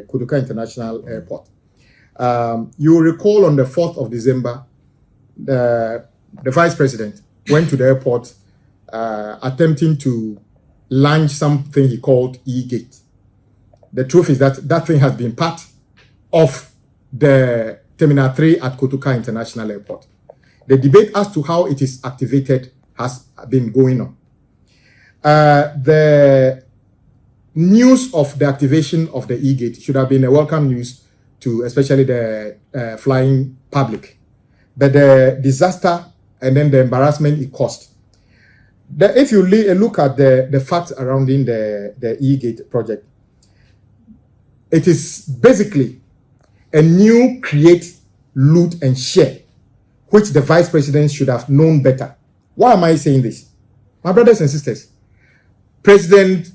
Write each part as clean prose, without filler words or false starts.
Kotoka International Airport. You will recall on the 4th of December, the Vice President went to the airport attempting to launch something he called E-Gate. The truth is that that thing has been part of the Terminal 3 at Kotoka International Airport. The debate as to how it is activated has been going on. The news of the activation of the E-Gate should have been a welcome news to especially the flying public. But the disaster and then the embarrassment it caused. If you look at the facts surrounding the E-Gate project, it is basically a new create, loot, and share, which the Vice President should have known better. Why am I saying this? My brothers and sisters, President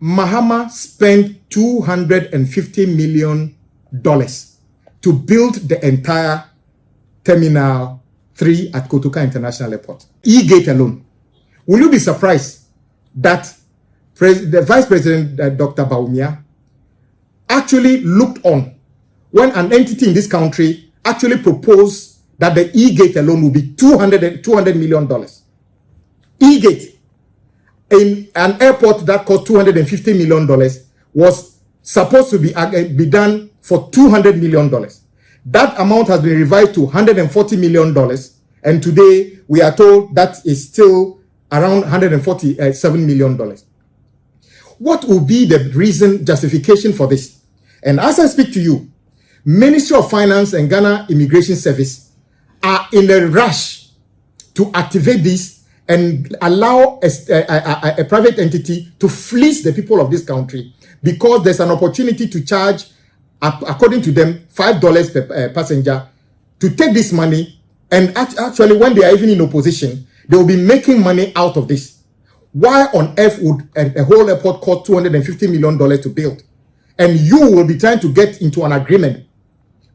Mahama spent $250 million to build the entire Terminal 3 at Kotoka International Airport. E-Gate alone. Will you be surprised that the Vice President, Dr. Bawumia, actually looked on when an entity in this country actually proposed that the E-Gate alone will be $200 million. E-Gate, in an airport that cost $250 million, was supposed to be done for $200 million. That amount has been revised to $140 million, and today we are told that is still around $147 million. What will be the reason, justification for this? And as I speak to you, Ministry of Finance and Ghana Immigration Service are in a rush to activate this and allow a private entity to fleece the people of this country, because there's an opportunity to charge, according to them, $5 per passenger to take this money. And actually, when they are even in opposition, they will be making money out of this. Why on earth would a whole airport cost $250 million to build? And you will be trying to get into an agreement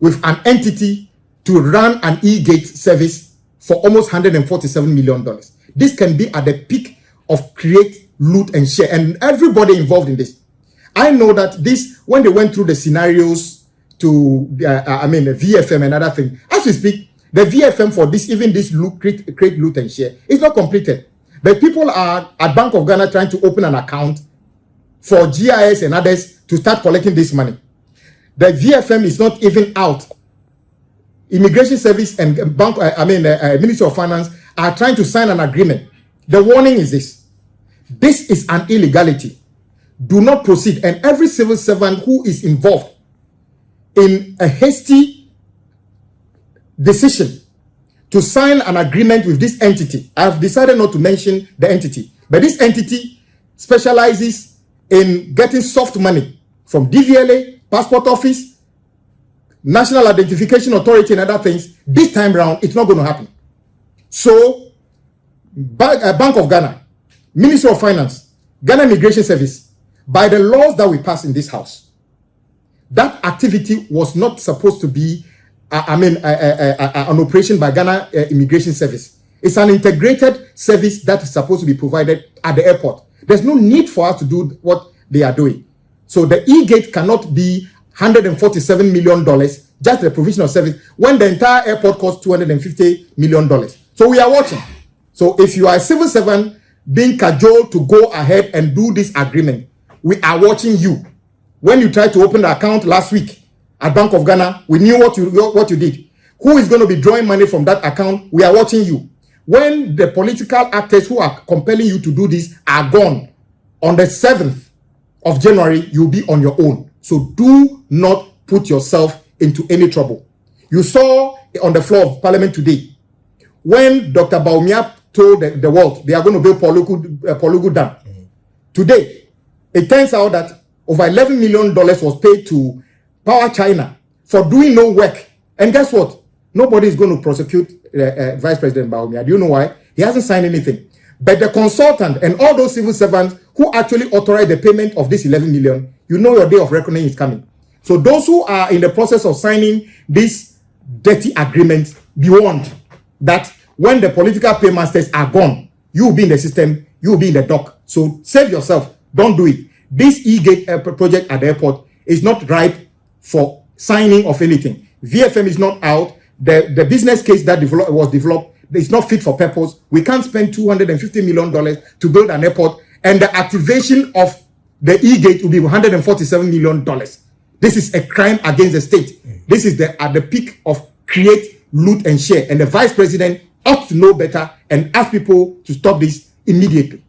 with an entity to run an E-Gate service for almost $147 million. This can be at the peak of create, loot, and share. And everybody involved in this. I know that this, when they went through the scenarios to, the VFM and other things, as we speak, the VFM for this, even this create, loot, and share, is not completed. But people are at Bank of Ghana trying to open an account for GIS and others to start collecting this money. The VFM is not even out. Immigration Service and Ministry of Finance are trying to sign an agreement. The warning is this. This is an illegality. Do not proceed. And every civil servant who is involved in a hasty decision to sign an agreement with this entity, I've decided not to mention the entity, but this entity specializes in getting soft money from DVLA, Passport Office, National Identification Authority, and other things. This time round, it's not going to happen. So, Bank of Ghana, Ministry of Finance, Ghana Immigration Service, by the laws that we pass in this house, that activity was not supposed to be an operation by Ghana Immigration Service. It's an integrated service that is supposed to be provided at the airport. There's no need for us to do what they are doing. So the E-Gate cannot be $147 million, just the provision of service, when the entire airport costs $250 million. So we are watching. So if you are a civil servant being cajoled to go ahead and do this agreement, we are watching you. When you tried to open the account last week at Bank of Ghana, we knew what you did. Who is going to be drawing money from that account? We are watching you. When the political actors who are compelling you to do this are gone, on the 7th of January, you'll be on your own. So do not put yourself into any trouble. You saw on the floor of Parliament today, when Dr. Bawumia told the world they are going to build Polugu Dam. Today, it turns out that over $11 million was paid to Power China for doing no work. And guess what? Nobody is going to prosecute Vice President Bawumia. Do you know why? He hasn't signed anything. But the consultant and all those civil servants who actually authorized the payment of this 11 million, you know your day of reckoning is coming. So those who are in the process of signing this dirty agreement, be warned that when the political paymasters are gone, you will be in the system, you will be in the dock. So save yourself. Don't do it. This E-Gate project at the airport is not ripe for signing of anything. VFM is not out. The business case that was developed is not fit for purpose. We can't spend $250 million to build an airport, and the activation of the E-gate will be $147 million. This is a crime against the state. This is at the peak of create, loot, and share. And the vice president ought to know better and ask people to stop this immediately.